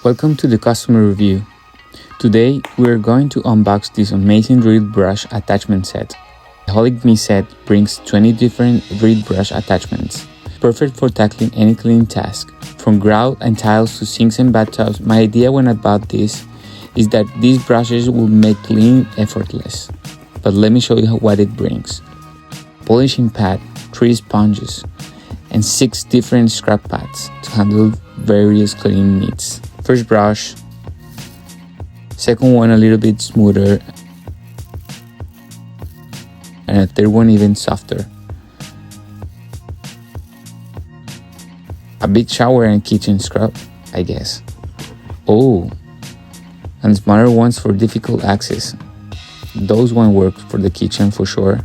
Welcome to the customer review. Today we are going to unbox this amazing drill brush attachment set. The Holikme set brings 20 different drill brush attachments, perfect for tackling any cleaning task. From grout and tiles to sinks and bathtubs, my idea when I bought this is that these brushes will make cleaning effortless. But let me show you what it brings. Polishing pad, 3 sponges, and 6 different scrap pads to handle various cleaning needs. First brush, second one a little bit smoother, and a third one even softer. A big shower and kitchen scrub, I guess. Oh, and smaller ones for difficult access. Those one work for the kitchen for sure.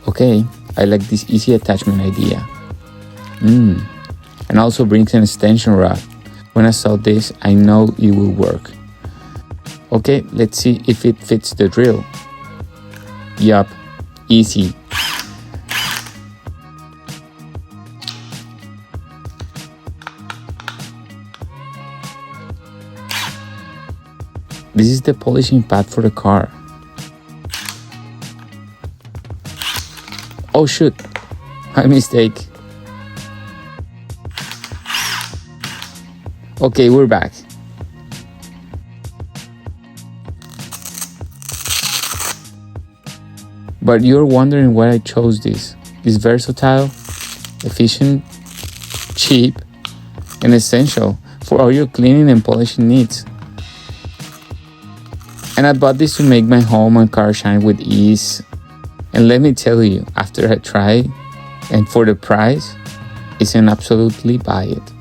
Okay, I like this easy attachment idea. And also brings an extension rod. When I saw this, I know it will work. Okay, let's see if it fits the drill. Yup, easy. This is the polishing pad for the car. Oh shoot, my mistake. Okay, we're back. But you're wondering why I chose this. It's versatile, efficient, cheap, and essential for all your cleaning and polishing needs. And I bought this to make my home and car shine with ease. And let me tell you, after I try and for the price, it's an absolutely buy it.